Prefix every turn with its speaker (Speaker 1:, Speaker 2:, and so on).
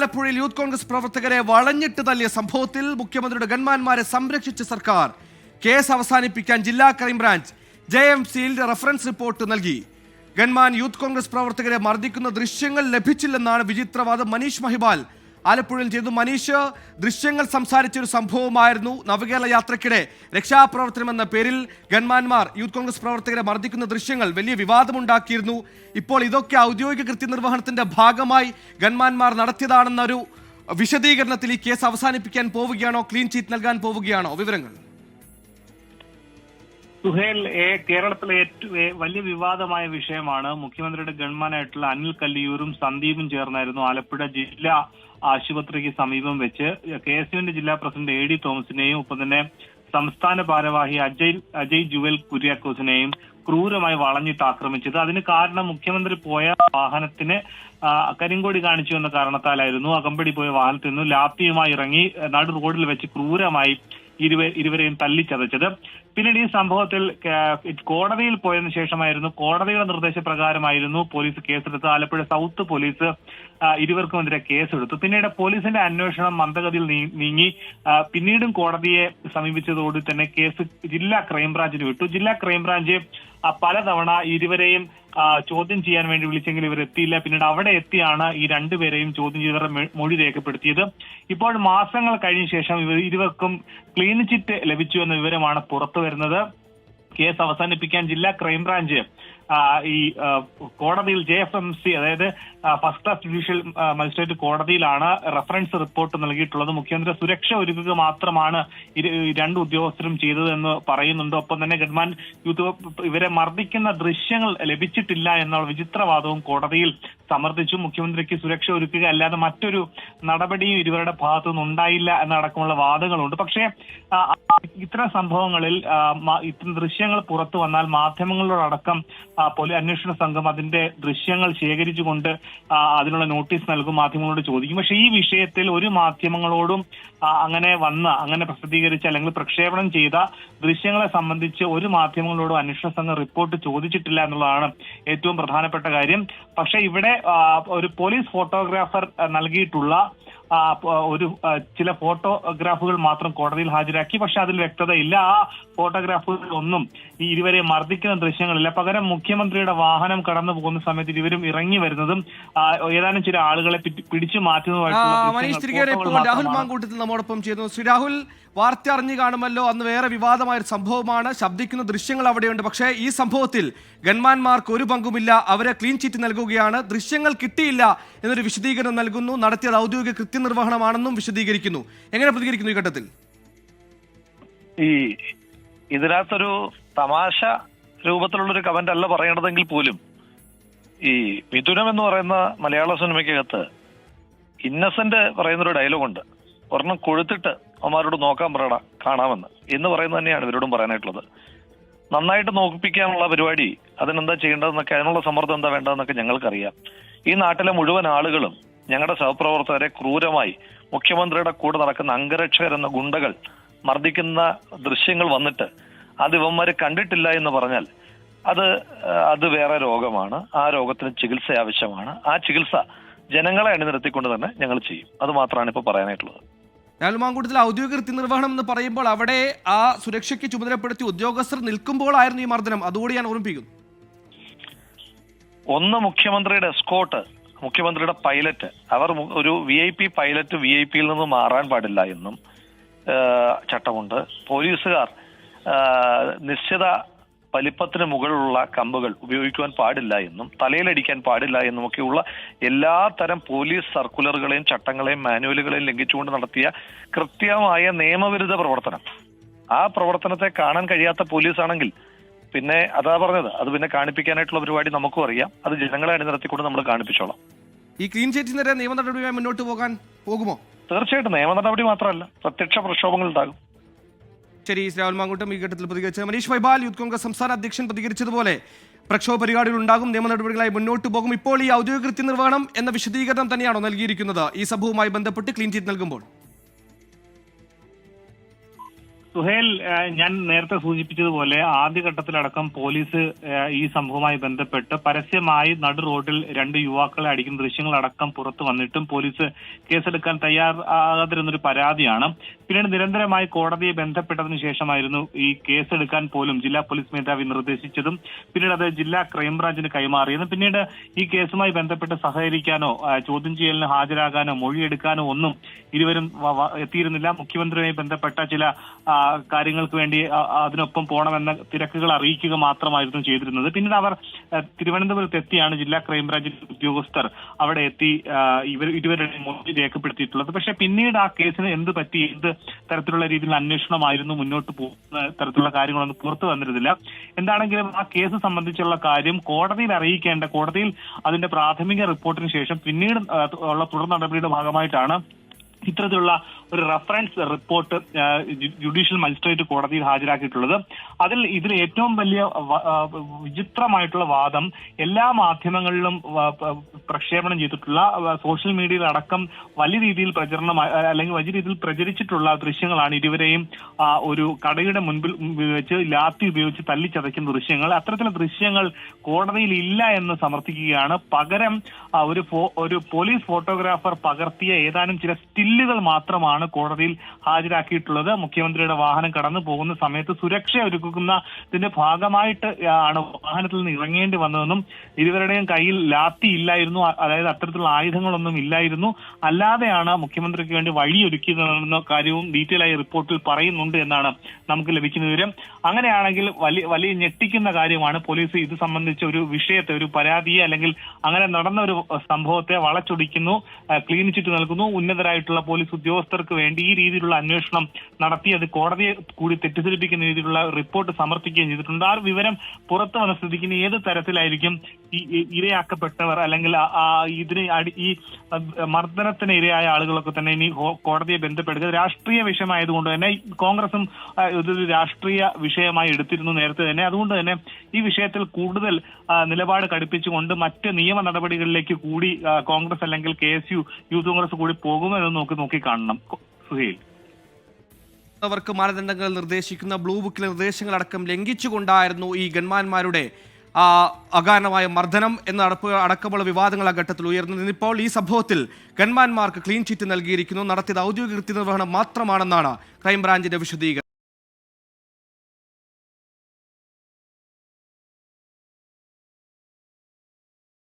Speaker 1: ആലപ്പുഴയിൽ യൂത്ത് കോൺഗ്രസ് പ്രവർത്തകരെ വളഞ്ഞിട്ട് തള്ളിയ സംഭവത്തിൽ മുഖ്യമന്ത്രിയുടെ ഗൺമാന്മാരെ സംരക്ഷിച്ച സർക്കാർ കേസ് അവസാനിപ്പിക്കാൻ ജില്ലാ ക്രൈംബ്രാഞ്ച് JMCയിൽ റഫറൻസ് റിപ്പോർട്ട് നൽകി. ഗൺമാൻ യൂത്ത് കോൺഗ്രസ് പ്രവർത്തകരെ മർദ്ദിക്കുന്ന ദൃശ്യങ്ങൾ ലഭിച്ചില്ലെന്നാണ് വിചിത്രവാദം. മനീഷ് മഹിബാൽ ആലപ്പുഴയിൽ ചെയ്തു. മനീഷ്, ദൃശ്യങ്ങൾ സംസാരിച്ചൊരു സംഭവമായിരുന്നു. നവകേരള യാത്രയ്ക്കിടെ രക്ഷാപ്രവർത്തനം എന്ന പേരിൽ ഗൺമാന്മാർ യൂത്ത് കോൺഗ്രസ് പ്രവർത്തകരെ മർദ്ദിക്കുന്ന ദൃശ്യങ്ങൾ വലിയ വിവാദമുണ്ടാക്കിയിരുന്നു. ഇപ്പോൾ ഇതൊക്കെ ഔദ്യോഗിക കൃത്യനിർവഹണത്തിന്റെ ഭാഗമായി ഗൺമാന്മാർ നടത്തിയതാണെന്നൊരു വിശദീകരണത്തിൽ ഈ കേസ് അവസാനിപ്പിക്കാൻ പോവുകയാണോ, ക്ലീൻ ചീറ്റ് നൽകാൻ പോവുകയാണോ? വിവരങ്ങൾ.
Speaker 2: സുഹേൽ, കേരളത്തിലെ ഏറ്റവും വലിയ വിവാദമായ വിഷയമാണ്. മുഖ്യമന്ത്രിയുടെ ഗൺമാനായിട്ടുള്ള അനിൽ കല്ലിയൂരും സന്ദീപും ചേർന്നായിരുന്നു ആലപ്പുഴ ജില്ലാ ആശുപത്രിക്ക് സമീപം വെച്ച് KSUവിന്റെ ജില്ലാ പ്രസിഡന്റ് AD തോമസിനെയും ഒപ്പം തന്നെ സംസ്ഥാന ഭാരവാഹി അജയ് ജുവൽ കുര്യാക്കോസിനെയും ക്രൂരമായി വളഞ്ഞിട്ട് ആക്രമിച്ചത്. അതിന് കാരണം മുഖ്യമന്ത്രി പോയ വാഹനത്തിന് കരിങ്കൊടി കാണിച്ചു എന്ന കാരണത്താലായിരുന്നു. അകമ്പടി പോയ വാഹനത്തിൽ നിന്നും ലാത്തിയുമായി ഇറങ്ങി നടു റോഡിൽ വെച്ച് ക്രൂരമായി ഇരുവരെയും തല്ലിച്ചതച്ചത്. പിന്നീട് ഈ സംഭവത്തിൽ കോടതിയിൽ പോയതിനു ശേഷമായിരുന്നു, കോടതിയുടെ നിർദ്ദേശപ്രകാരമായിരുന്നു പോലീസ് കേസെടുത്ത്. ആലപ്പുഴ സൗത്ത് പോലീസ് ഇരുവർക്കുമെതിരെ കേസെടുത്തു. പിന്നീട് പോലീസിന്റെ അന്വേഷണം മന്ദഗതിയിൽ നീങ്ങി പിന്നീടും കോടതിയെ സമീപിച്ചതോടെ തന്നെ കേസ് ജില്ലാ ക്രൈംബ്രാഞ്ചിന് വിട്ടു. ജില്ലാ ക്രൈംബ്രാഞ്ച് പലതവണ ഇരുവരെയും ചോദ്യം ചെയ്യാൻ വേണ്ടി വിളിച്ചെങ്കിൽ ഇവർ എത്തിയില്ല. പിന്നീട് അവിടെ എത്തിയാണ് ഈ രണ്ടുപേരെയും ചോദ്യം ചെയ്തവരുടെ മൊഴി രേഖപ്പെടുത്തിയത്. ഇപ്പോൾ മാസങ്ങൾ കഴിഞ്ഞ ശേഷം ഇരുവർക്കും ക്ലീൻ ചിറ്റ് ലഭിച്ചു എന്ന വിവരമാണ് പുറത്തു വരുന്നത്. കേസ് അവസാനിപ്പിക്കാൻ ജില്ലാ ക്രൈംബ്രാഞ്ച് ഈ കോടതിയിൽ JFMC, അതായത് ഫസ്റ്റ് ക്ലാസ് ജുഡീഷ്യൽ മജിസ്ട്രേറ്റ് കോടതിയിലാണ് റഫറൻസ് റിപ്പോർട്ട് നൽകിയിട്ടുള്ളത്. മുഖ്യമന്ത്രി സുരക്ഷ ഒരുക്കുക മാത്രമാണ് രണ്ട് ഉദ്യോഗസ്ഥരും ചെയ്തതെന്ന് പറയുന്നുണ്ട്. ഒപ്പം തന്നെ ഗൺമാൻ യൂത്ത് ഇവരെ മർദ്ദിക്കുന്ന ദൃശ്യങ്ങൾ ലഭിച്ചിട്ടില്ല എന്നുള്ള വിചിത്രവാദവും കോടതിയിൽ സമർത്ഥിച്ചു. മുഖ്യമന്ത്രിക്ക് സുരക്ഷ ഒരുക്കുക അല്ലാതെ മറ്റൊരു നടപടിയും ഇരുവരുടെ ഭാഗത്തുനിന്ന് ഉണ്ടായില്ല എന്നടക്കമുള്ള വാദങ്ങളുണ്ട്. പക്ഷേ ഇത്തരം സംഭവങ്ങളിൽ ഇത്തരം ദൃശ്യങ്ങൾ പുറത്തു വന്നാൽ മാധ്യമങ്ങളോടക്കം അന്വേഷണ സംഘം അതിന്റെ ദൃശ്യങ്ങൾ ശേഖരിച്ചുകൊണ്ട് അതിനുള്ള നോട്ടീസ് നൽകും, മാധ്യമങ്ങളോട് ചോദിക്കും. പക്ഷേ ഈ വിഷയത്തിൽ ഒരു മാധ്യമങ്ങളോടും അങ്ങനെ പ്രസിദ്ധീകരിച്ച അല്ലെങ്കിൽ പ്രക്ഷേപണം ചെയ്ത ദൃശ്യങ്ങളെ സംബന്ധിച്ച് ഒരു മാധ്യമങ്ങളോടും അന്വേഷണ സംഘം റിപ്പോർട്ട് ചോദിച്ചിട്ടില്ല എന്നുള്ളതാണ് ഏറ്റവും പ്രധാനപ്പെട്ട കാര്യം. പക്ഷേ ഇവിടെ ഒരു പോലീസ് ഫോട്ടോഗ്രാഫർ നൽകിയിട്ടുള്ള ചില ഫോട്ടോഗ്രാഫുകൾ മാത്രം കോടതിയിൽ ഹാജരാക്കി. പക്ഷെ അതിൽ വ്യക്തതയില്ല. ആ ഫോട്ടോഗ്രാഫുകളിലൊന്നും ഈ ഇരുവരെ മർദ്ദിക്കുന്ന ദൃശ്യങ്ങളില്ല. പകരം മുഖ്യമന്ത്രിയുടെ വാഹനം കടന്നു പോകുന്ന സമയത്ത് ഇരുവരും ഇറങ്ങി വരുന്നതും ഏതാനും ചില ആളുകളെ പിടിച്ചു മാറ്റുന്നതുമായിട്ടുള്ള.
Speaker 1: രാഹുൽ മാങ്കൂട്ടത്തിൽ നമ്മോടൊപ്പം ചേരുന്നു. ശ്രീ രാഹുൽ, വാർത്ത അറിഞ്ഞു കാണുമല്ലോ, അന്ന് വേറെ വിവാദമായ ഒരു സംഭവമാണ്. ശബ്ദിക്കുന്ന ദൃശ്യങ്ങൾ അവിടെയുണ്ട്. പക്ഷേ ഈ സംഭവത്തിൽ ഗൺമാന്മാർക്ക് ഒരു പങ്കുമില്ല, അവരെ ക്ലീൻ ചിറ്റ് നൽകുകയാണ്. ദൃശ്യങ്ങൾ കിട്ടിയില്ല എന്നൊരു വിശദീകരണം നൽകുന്നു. നടത്തിയത് ഔദ്യോഗിക കൃത്യനിർവഹണമാണെന്നും വിശദീകരിക്കുന്നു. എങ്ങനെ പ്രതികരിക്കുന്നു ഈ ഘട്ടത്തിൽ?
Speaker 3: ഇതിനകത്തൊരു തമാശ രൂപത്തിലുള്ളൊരു കമന്റ് അല്ല പറയേണ്ടതെങ്കിൽ പോലും ഈ മിഥുനം എന്ന് പറയുന്ന മലയാള സിനിമയ്ക്കകത്ത് ഇന്നസെന്റ് പറയുന്നൊരു ഡയലോഗുണ്ട്. ഒരെണ്ണം കൊഴുത്തിട്ട് അവന്മാരോട് നോക്കാൻ പറയണ കാണാമെന്ന് എന്ന് പറയുന്നത് തന്നെയാണ് ഇവരോടും പറയാനായിട്ടുള്ളത്. നന്നായിട്ട് നോക്കിപ്പിക്കാനുള്ള പരിപാടി, അതിനെന്താ ചെയ്യേണ്ടതെന്നൊക്കെ, അതിനുള്ള സമ്മർദ്ദം എന്താ വേണ്ടതെന്നൊക്കെ ഞങ്ങൾക്കറിയാം. ഈ നാട്ടിലെ മുഴുവൻ ആളുകളും ഞങ്ങളുടെ സഹപ്രവർത്തകരെ ക്രൂരമായി മുഖ്യമന്ത്രിയുടെ കൂടെ നടക്കുന്ന അംഗരക്ഷകരെന്ന ഗുണ്ടകൾ മർദ്ദിക്കുന്ന ദൃശ്യങ്ങൾ വന്നിട്ട് അത് ഇവന്മാര് കണ്ടിട്ടില്ല എന്ന് പറഞ്ഞാൽ അത് വേറെ രോഗമാണ്. ആ രോഗത്തിന് ചികിത്സ ആവശ്യമാണ്. ആ ചികിത്സ ജനങ്ങളെ അണിനിരത്തിക്കൊണ്ട് തന്നെ ഞങ്ങൾ ചെയ്യും. അത് മാത്രമാണ് ഇപ്പൊ പറയാനായിട്ടുള്ളത്.
Speaker 1: രാഹുൽമാങ്കൂട്ടത്തിൽ ഔദ്യോഗിക കൃത്യനിർവഹണം എന്ന് പറയുമ്പോൾ അവിടെ ആ സുരക്ഷയ്ക്ക് ചുമതലപ്പെടുത്തി ഉദ്യോഗസ്ഥർ നിൽക്കുമ്പോഴായിരുന്നു ഈ മർദ്ദനം. അതുകൂടി ഞാൻ ഓർമ്മിപ്പിക്കുന്നു.
Speaker 3: ഒന്ന്, മുഖ്യമന്ത്രിയുടെ എസ്കോർട്ട്, മുഖ്യമന്ത്രിയുടെ പൈലറ്റ്, അവർ ഒരു VIP പൈലറ്റ് VIP നിന്ന് മാറാൻ പാടില്ല എന്നും ചട്ടമുണ്ട്. പോലീസുകാർ നിശ്ചിത വലിപ്പത്തിന് മുകളിലുള്ള കമ്പുകൾ ഉപയോഗിക്കുവാൻ പാടില്ല എന്നും തലയിലടിക്കാൻ പാടില്ല എന്നുമൊക്കെയുള്ള എല്ലാ തരം പോലീസ് സർക്കുലറുകളെയും ചട്ടങ്ങളെയും മാനുവലുകളെയും ലംഘിച്ചുകൊണ്ട് നടത്തിയ കൃത്യമായ നിയമവിരുദ്ധ പ്രവർത്തനം. ആ പ്രവർത്തനത്തെ കാണാൻ കഴിയാത്ത പോലീസാണെങ്കിൽ പിന്നെ അതാ പറഞ്ഞത്, അത് പിന്നെ കാണിപ്പിക്കാനായിട്ടുള്ള പരിപാടി നമുക്കും അറിയാം. അത് ജനങ്ങളെ അണിനിരത്തിക്കൊണ്ട് നമ്മൾ കാണിപ്പിച്ചോളാം.
Speaker 1: ഈ ക്ലീൻ ചിറ്റിനെതിരെ നിയമ നടപടിയുമായി മുന്നോട്ട് പോകുമോ?
Speaker 3: തീർച്ചയായിട്ടും നിയമ നടപടി മാത്രമല്ല, പ്രത്യക്ഷ പ്രക്ഷോഭങ്ങൾ ഉണ്ടാകും.
Speaker 1: ശരി, രാഹുൽ മാങ്കൂട്ടം ഈ ഘട്ടത്തിൽ പ്രതികരിച്ചത്. മനീഷ് മഹിബാൽ, യൂത്ത് കോൺഗ്രസ് സംസ്ഥാന അധ്യക്ഷൻ, പ്രതികരിച്ചതുപോലെ പ്രക്ഷോഭ പരിപാടികൾ ഉണ്ടാകും, നിയമ നടപടികളായി മുന്നോട്ട് പോകും. ഇപ്പോൾ ഈ ഔദ്യോഗിക കൃത്യനിർവഹണം എന്ന വിശദീകരണം തന്നെയാണോ നൽകിയിരിക്കുന്നത് ഈ സംഭവവുമായി ബന്ധപ്പെട്ട് ക്ലീൻ ചിറ്റ് നൽകുമ്പോൾ?
Speaker 2: സുഹേൽ, ഞാൻ നേരത്തെ സൂചിപ്പിച്ചതുപോലെ ആദ്യഘട്ടത്തിലടക്കം പോലീസ് ഈ സംഭവവുമായി ബന്ധപ്പെട്ട് പരസ്യമായി നടു റോഡിൽ 2 യുവാക്കളെ അടിക്കുന്ന ദൃശ്യങ്ങളടക്കം പുറത്തു വന്നിട്ടും പോലീസ് കേസെടുക്കാൻ തയ്യാറാകാതിരുന്നൊരു പരാതിയാണ്. പിന്നീട് നിരന്തരമായി കോടതിയെ ബന്ധപ്പെട്ടതിന് ശേഷമായിരുന്നു ഈ കേസെടുക്കാൻ പോലും ജില്ലാ പോലീസ് മേധാവി നിർദ്ദേശിച്ചതും പിന്നീട് അത് ജില്ലാ ക്രൈംബ്രാഞ്ചിന് കൈമാറിയതും. പിന്നീട് ഈ കേസുമായി ബന്ധപ്പെട്ട് സഹകരിക്കാനോ ചോദ്യം ചെയ്യലിന് ഹാജരാകാനോ മൊഴിയെടുക്കാനോ ഒന്നും ഇരുവരും എത്തിയിരുന്നില്ല. മുഖ്യമന്ത്രിയുമായി ബന്ധപ്പെട്ട ചില കാര്യങ്ങൾക്ക് വേണ്ടി അതിനൊപ്പം പോകണമെന്ന തിരക്കുകൾ അറിയിക്കുക മാത്രമായിരുന്നു ചെയ്തിരുന്നത്. പിന്നീട് അവർ തിരുവനന്തപുരത്ത് എത്തിയാണ് ജില്ലാ ക്രൈംബ്രാഞ്ച് ഉദ്യോഗസ്ഥർ അവിടെ എത്തി ഇരുവരുടെ മൊഴി രേഖപ്പെടുത്തിയിട്ടുള്ളത്. പക്ഷെ പിന്നീട് ആ കേസിന് എന്ത് പറ്റി, എന്ത് തരത്തിലുള്ള രീതിയിലുള്ള അന്വേഷണമായിരുന്നു മുന്നോട്ട് പോകുന്ന തരത്തിലുള്ള കാര്യങ്ങളൊന്നും പുറത്തു വന്നിരുന്നില്ല. എന്താണെങ്കിലും ആ കേസ് സംബന്ധിച്ചുള്ള കാര്യം കോടതിയിൽ അറിയിക്കേണ്ട, കോടതിയിൽ അതിന്റെ പ്രാഥമിക റിപ്പോർട്ടിന് ശേഷം പിന്നീട് ഉള്ള തുടർ നടപടിയുടെ ഭാഗമായിട്ടാണ് ഇത്തരത്തിലുള്ള ഒരു റഫറൻസ് റിപ്പോർട്ട് ജുഡീഷ്യൽ മജിസ്ട്രേറ്റ് കോടതിയിൽ ഹാജരാക്കിയിട്ടുള്ളത്. ഇതിൽ ഏറ്റവും വലിയ വിചിത്രമായിട്ടുള്ള വാദം എല്ലാ മാധ്യമങ്ങളിലും പ്രക്ഷേപണം ചെയ്തിട്ടുള്ള സോഷ്യൽ മീഡിയയിൽ അടക്കം വലിയ രീതിയിൽ അല്ലെങ്കിൽ വലിയ രീതിയിൽ പ്രചരിച്ചിട്ടുള്ള ദൃശ്യങ്ങളാണ്. ഇരുവരെയും ഒരു കടയുടെ മുൻപിൽ വെച്ച് ലാത്തി ഉപയോഗിച്ച് തല്ലിച്ചതയ്ക്കുന്ന ദൃശ്യങ്ങൾ. അത്തരത്തിലുള്ള ദൃശ്യങ്ങൾ കോടതിയിൽ ഇല്ല എന്ന് സമർത്ഥിക്കുകയാണ്. പകരം ഒരു പോലീസ് ഫോട്ടോഗ്രാഫർ പകർത്തിയ ഏതാനും ചില സ്റ്റില്ലുകൾ മാത്രമാണ് കോടതിയിൽ ഹാജരാക്കിയിട്ടുള്ളത്. മുഖ്യമന്ത്രിയുടെ വാഹനം കടന്നു പോകുന്ന സമയത്ത് സുരക്ഷ ഒരുക്കുന്നതിന്റെ ഭാഗമായിട്ട് ആണ് വാഹനത്തിൽ നിന്ന് ഇറങ്ങേണ്ടി വന്നതെന്നും ഇരുവരുടെയും കയ്യിൽ ലാത്തി ഇല്ലായിരുന്നു, അതായത് അത്തരത്തിലുള്ള ആയുധങ്ങളൊന്നും ഇല്ലായിരുന്നു, അല്ലാതെയാണ് മുഖ്യമന്ത്രിക്ക് വേണ്ടി വഴിയൊരുക്കിയതെന്ന കാര്യവും ഡീറ്റെയിൽ ആയി റിപ്പോർട്ടിൽ പറയുന്നുണ്ട് എന്നാണ് നമുക്ക് ലഭിക്കുന്ന വിവരം. അങ്ങനെയാണെങ്കിൽ വലിയ ഞെട്ടിക്കുന്ന കാര്യമാണ്. പോലീസ് ഇത് സംബന്ധിച്ച ഒരു വിഷയത്തെ, ഒരു പരാതിയെ അല്ലെങ്കിൽ അങ്ങനെ നടന്ന ഒരു സംഭവത്തെ വളച്ചൊടിക്കുന്നു, ക്ലീൻ ചിറ്റ് നൽകുന്നു. ഉന്നതരായിട്ടുള്ള പോലീസ് ഉദ്യോഗസ്ഥർക്ക് വേണ്ടി ഈ രീതിയിലുള്ള അന്വേഷണം നടത്തി അത് കോടതിയെ കൂടി തെറ്റിദ്ധരിപ്പിക്കുന്ന രീതിയിലുള്ള റിപ്പോർട്ട് സമർപ്പിക്കുകയും ചെയ്തിട്ടുണ്ട്. ആ വിവരം പുറത്തു വന്ന സ്ഥിതിക്ക് ഏത് തരത്തിലായിരിക്കും ഇരയാക്കപ്പെട്ടവർ അല്ലെങ്കിൽ ഈ മർദ്ദനത്തിന് ഇരയായ ആളുകളൊക്കെ തന്നെ ഇനി കോടതിയെ ബന്ധപ്പെടുക. രാഷ്ട്രീയ വിഷയമായതുകൊണ്ട് തന്നെ കോൺഗ്രസും ഇതൊരു രാഷ്ട്രീയ വിഷയമായി എടുത്തിരുന്നു നേരത്തെ തന്നെ. അതുകൊണ്ട് തന്നെ ഈ വിഷയത്തിൽ കൂടുതൽ നിലപാട് കടുപ്പിച്ചുകൊണ്ട് മറ്റ് നിയമ നടപടികളിലേക്ക് കൂടി കോൺഗ്രസ് അല്ലെങ്കിൽ KSU യൂത്ത് കോൺഗ്രസ് കൂടി പോകുമെന്ന് നോക്കി കാണണം. സുഹേൽ,
Speaker 1: അവർക്ക് മാനദണ്ഡങ്ങൾ നിർദ്ദേശിക്കുന്ന ബ്ലൂ ബുക്കിലെ നിർദ്ദേശങ്ങളടക്കം ലംഘിച്ചുകൊണ്ടായിരുന്നു ഈ ഗൺമാന്മാരുടെ അകാരണമായ മർദ്ദനം എന്ന അടക്കമുള്ള വിവാദങ്ങൾ ആ ഘട്ടത്തിൽ ഉയർന്നു. ഇപ്പോൾ ഈ സംഭവത്തിൽ ഗൺമാന്മാർക്ക് ക്ലീൻ ചിറ്റ് നൽകിയിരിക്കുന്നു. നടത്തിയത് ഔദ്യോഗിക കൃത്യനിർവഹണം മാത്രമാണെന്നാണ് ക്രൈംബ്രാഞ്ചിന്റെ വിശദീകരണം.